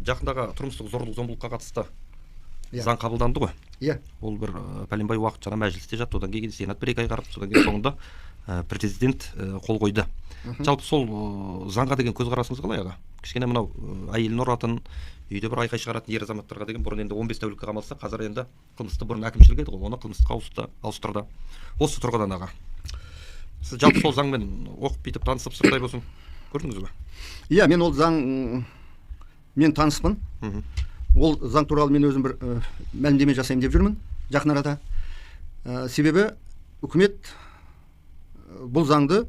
жақындағы тұрмыстық зорлық зомбылыққа қатысты Иә. заң қабылданды ғой. Иә. Ол бір пәленбай уақыт жаңа мәжілісте жатты, одан кейін сенат 1-2 ай қарап, содан кейін соңында президент қол қойды. Жалпы сол заңға деген көзқарасыңыз қалай аға? Кішкене мынау әйелін ұратын, үйде бір айқай шығаратын ер азаматтарға деген бұрын енді 15 тәулікке қамалса, қазір енді қылмысты бұрын әкімшілік еді ғой, оны қылмыстыққа ауыстырды. Осы тұрғыдан аға. Сіз жалпы сол заңмен оқып бүйтіп танысып сырдай болсын көрдіңіз бе? Иә, мен ол заң мен таныспын. Ол заң туралы мен өзім бір мәлімдеме жасаймын деп жүрмін жақын арада. Себебі үкімет бұл заңды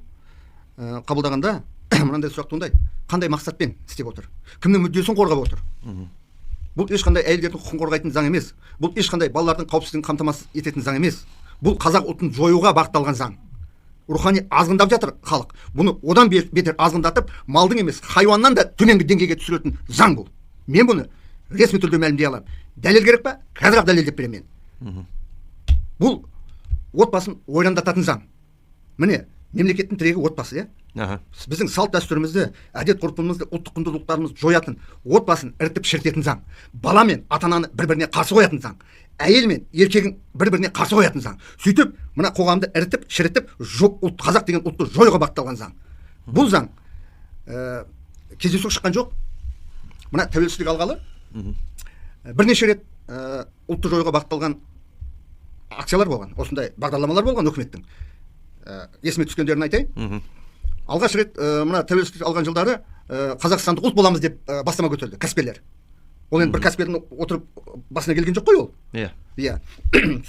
қабылдағанда мынандай сұрақ туындайды. Қандай мақсатпен істеп отыр? Кімнің мүддесін қорғап отыр? Бұл ешқандай әйелдердің құқығын қорғайтын заң емес. Бұл ешқандай балалардың қауіпсіздігін қамтамасыз ететін заң емес. Бұл қазақ ұлтын жоюға бағытталған заң. Рухани азғындап жатыр халық. Бұны одан бетер азғындатып, малдың емес, хайуаннан да төменгі деңгейге түсіретін заң бұл. Мен бұны ресми түрде мәлімдей аламын. Дәлел керек па? Қазір дәлелдеп беремін мен. Бұл отбасын ойрандататын заң. Міне, мемлекеттің тірегі отбасы, біздің салт дәстүрімізді, әдет ғұрпымызды, ұлттық құндылықтарымызды жоятын, отбасын ірітіп шірітетін заң. Бала мен ата-ананы бір-біріне қарсы қоятын заң. Әйел мен еркегін бір-біріне қарсы қоятын заң. Сөйтіп, мына қоғамды ірітіп, шірітіп, қазақ деген ұлтты жоюға бағытталған заң. Бұл заң кездейсоқ шыққан жоқ. Мына тәуелсіздік алғалы бірнеше рет ұлтты жоюға бағытталған акциялар болған, осындай бағдарламалар болған үкіметтің. Есіме түскендерін айтайын. Алғаш рет мына тәуелсіздік алған жылдары қазақстандық ұлт боламыз деп бастама көтерді кәсіпкерлер. Ол енді бір кәсіпкердің отырып басына келген жоқ қой ол. Иә.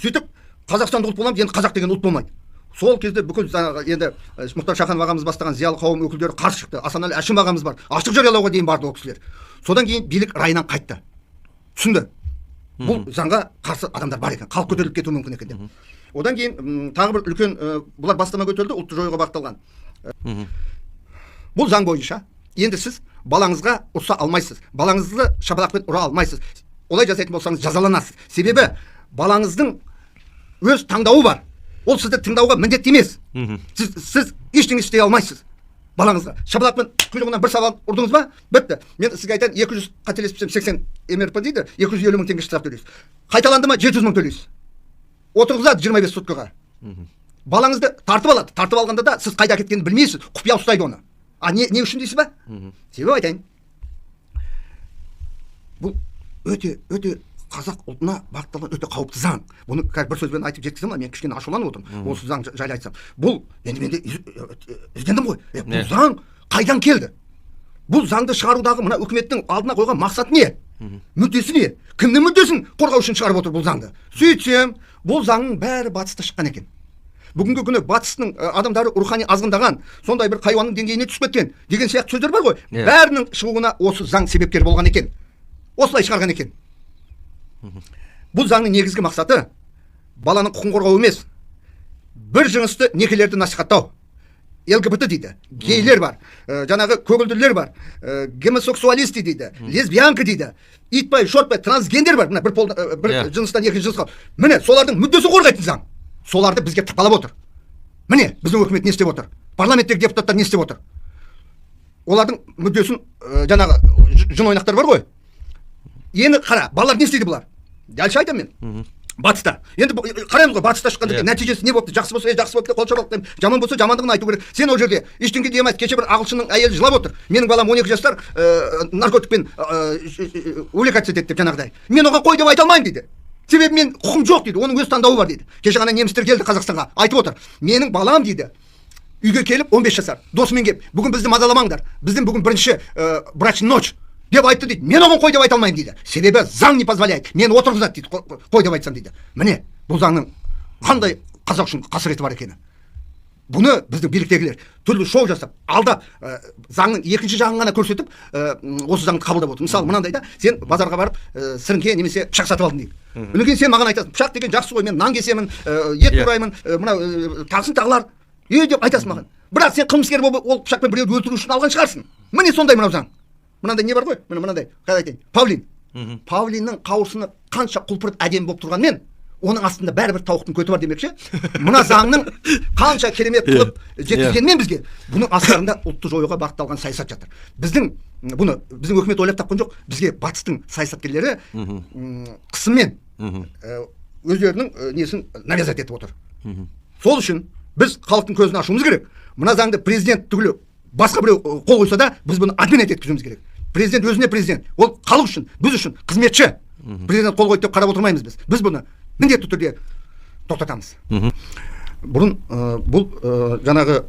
Сөйтіп қазақстандық ұлт боламыз, енді қазақ деген ұлт болмайды. Сол кезде бүкіл енді Мұхтар Шаханов ағамыз бастаған зиялы қауым өкілдері қарсы шықты. Асанәлі Әшім ағамыз бар. Ашық жариялауға дейін барды ол кісілер. Содан кейін билік райынан қайтты. Түсінді. Бұл заңға қарсы адамдар бар екен. Халық көтеріліп кетуі мүмкін екен деп. Одан кейін тағы бір үлкен бұлар бастама көтерді, ұлтты жоюға бағытталған. Бұл заң бойынша енді сіз балаңызға ұрса алмайсыз. Балаңызды шапалақпен ұра алмайсыз. Олай жасайтын болсаңыз жазаланасыз. Себебі балаңыздың өз таңдауы бар. Ол сізді тыңдауға міндетті емес. Сіз ештеңе істей алмайсыз. Балаңызға шапалақпен құйрығынан бір сабақ ұрдыңыз ба? Бітті. Мен сізге айтайын, 200 қателеспесем 80 МРП дейді, 250 мың теңге штраф төлейсіз. Қайталанды ма 700 мың төлейсіз. Отырғызады 25 суткаға. Балаңызды тартып алады. Тартып алғанда да сіз қайда кеткенін білмейсіз. Құпия ұстайды оны. Не үшін дейсіз ба? Себебі айтайын. Бұл өте қазақ ұлтына бағытталған өте қауіпті заң. Бұны бір сөзбен айтып жеткіземін, мен кішкене ашуланып отырмын. Осы заң жайлы айтсам. Бұл енді менде іздендім ғой. Бұл заң қайдан келді? Бұл заңды шығарудағы мына үкіметтің алдына қойған мақсаты не? Мүддесі не? Кімнің мүддесін қорғау үшін шығарып отыр бұл заңды? Сөйтсем, бұл заңның бәрі батыста шыққан екен. Бүгінгі күні батыстың адамдары рухани азғындаған, сондай бір хайуанның деңгейіне түсіп кеткен деген сияқты сөздер бар ғой. Бәрінің шығуына осы заң себепкер болған екен. Осылай шығарған екен. Бұл заңның негізгі мақсаты баланың құқығын қорғау емес, бір жынысты некелерді насихаттау. ЛГБТ дейді, гейлер бар, жаңағы көгілдірлер бар, гомосексуалисти дейді, лесбиянка дейді, итбай, шортбай, трансгендер бар. Мына бір жыныстан екінші жынысқа. Міне, солардың мүддесін қорғайтын заң. Соларды бізге тықпалап отыр. Міне, біздің үкімет не істеп отыр? Парламенттегі депутаттар не істеп отыр? Олардың мүддесін жаңағы жын ойнақтар бар ғой. Енді қара, балалар не істейді бұлар? Дәлше айтамын мен. Батыста. Енді қараймыз ғой, батыста шыққанда нәтижесі не болыпты? Жақсы болса, жақсы болыпты, қол шапалақ деймін. Жаман болса, жамандығын айту керек. Сен ол жерде ештеңе демейді. Кеше бір ағылшынның әйелі жылап отыр. Менің балам 12 жастар наркотикпен увлекаться етеді деп жаңағыдай. Мен оған қой деп айта алмаймын дейді. Себебі мен құқым жоқ дейді. Оның өз таңдауы бар дейді. Кеше ғана немістер келді Қазақстанға, айтып отыр. Менің балам дейді. Үйге келіп 15 жасар, досымен келіп, бүгін бізді мазаламаңдар. Біздің бүгін бірінші брачный ночь деп айтты дейді. Мен оған қой деп айта алмаймын дейді. Себебі заң не позволяет. Мен отырғызады дейді. Қой деп айтсам дейді. Міне, бұл заңның қандай қазақ үшін қасіреті бар екені. Бұны біздің биліктегілер түрлі шоу жасап, алдап, заңның екінші жағын ғана көрсетіп, осы заңды қабылдап отыр. Мысалы, мынандай да, сен базарға барып, сіріңке немесе пышақ сатып алдың дейді. Одан кейін сен маған айтасың, пышақ деген жақсы ғой, мен нан кесемін, ет тураймын, мына тағсын тағылар, деп айтасың маған. Бірақ сен қылмыскер болып ол пышақпен біреуді өлтіру үшін алған шығарсың. Міне сондай мынау заң. Мынандай не бар ғой? Мынандай, қалай айтайын? Павлин. Павлиннің қауырсыны қанша құлпырып әдемі болып тұрғанмен, оның астында бәрібір тауықтың көті бар демекші. Мына заңның қанша керемет қылып жеткізгенмен бізге бұның астарында ұлтты жоюға бағытталған саясат жатыр. Біздің өкімет ойлап тапқан жоқ. Бізге батыстың саясаткерлері қысыммен өздерінің несін навязать етіп отыр. Сол үшін біз халықтың көзін ашуымыз керек. Мына заңды президент түгілі басқа біреу қол қойса да, біз бұны отменять еткізуіміз керек. Президент өзіне президент, ол халық үшін, біз үшін қызметші. Президент қол қойды деп қарап отырмаймыз біз. Біз бұны міндетті түрде тоқтатамыз. Бұрын бұл жаңағы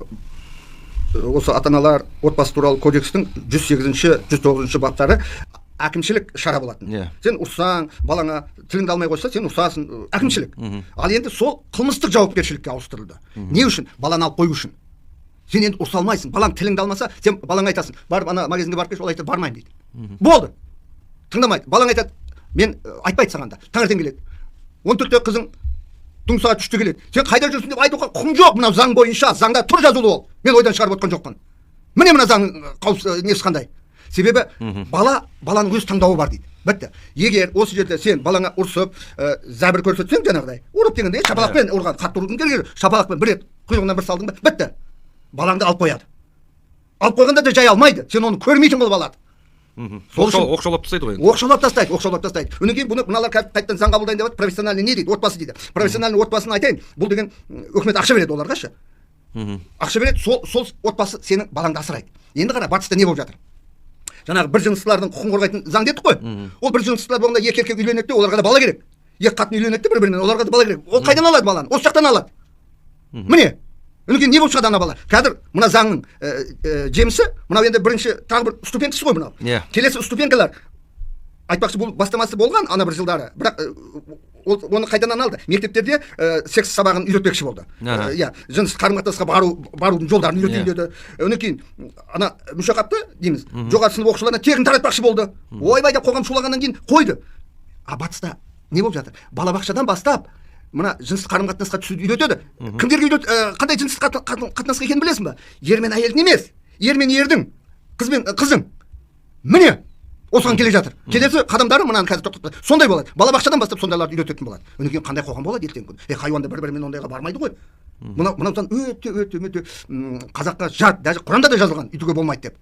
осы ата-аналар отбасы туралы кодекстің 108-ші 109-ші баптары әкімшілік шара болатын. Сен ұрсаң, балаңа тіліңді алмай қойса, сен ұрсасың, әкімшілік. Ал енді сол қылмыстық жауапкершілікке ауыстырылды. Не үшін? Баланы алып қою үшін. Сен енді ұрса алмайсың. Балаң тіліңді алмаса, сен балаңа айтасың, барып ана магазинге барып келші, ол айтады, бармаймын дейді. Болды. Тыңдамайды. Балаң айтады, мен айтпайды саған да. Таңертең келеді. 14-те қызың түнгі сағат 3-те келеді. Сен қайда жүрсің деп айтуға құқың жоқ. Мынау заң бойынша, заңда тұр жазулы ол. Мен ойдан шығарып отқан жоқпын. Міне мына заң несі қандай. Себебі баланың өз таңдауы бар дейді. Бітті. Егер осы жерде сен балаңа ұрсып, зәбір көрсетсең, жаңағыдай, ұрып дегенде шапалақпен ұрған, қатты ұрудың керек, шапалақпен бір рет құйрығынан бір салдың ба, бітті. Балаңды алып қояды. Алып қойғанда да жай алмайды. Сен оны көрмейтін қылып алады. Оқшаулап тастайды ғой. Оқшаулап тастайды. Өнен кейін бұны мыналар қайтадан заң қабылдайын деп жатыр. Профессиональный не дейді? Отбасы дейді. Профессиональный отбасын айтайын. Бұл деген үкімет ақша береді оларға ше. Ақша береді, сол отбасы сенің балаңды асырайды. Енді қара, батыста не болып жатыр? Жаңағы бір жыныстылардың құқын қорғайтын заң дедік қой. Ол бір жыныстылар болғанда екі еркек үйленеді де, оларға да бала керек. Екі қатын үйленеді де бір-бірінен, оларға да бала керек. Ол қайдан алады баланы? Осы жақтан алады. Міне. Өнекей не болып шығады ана бала? Қазір мына заңның жемісі, мынау енді бірінші тағы бір ступенкасы ғой мынау. Келесі ступенкалар айтпақшы бұл бастамасы болған ана бір жылдары, бірақ оны қайдан алды? Мектептерде секс сабағын үйретпекші болды. Жыныс қарым-қатынасқа барудың жолдарын үйретейін деді. Онан кейін ана мүшәқапты дейміз, жоғары сынып оқушыларына тегін таратпақшы болды. Ойбай деп қоғам шулағаннан кейін қойды. Батыста не болып жатыр? Балабақшадан бастап мына жыныстық қарым-қатынасқа түсуді үйретеді. Кімдерге қандай жыныстық қатынасқа екенін білесің ба? Ер мен әйелдің емес, ер мен ердің, қыз мен қыздың. Міне осыған келе жатыр. Келесі қадамдары мынаны қазір тоқтатты. Сондай болады. Балабақшадан бастап сондайларды үйрететін болады. Онан кейін қандай қоғам болады ертеңгі күн? Хайуандар бір-бірімен ондайға бармайды ғой. Мынау өте қазаққа жат, даже Құранда да жазылған, үйтуге болмайды деп.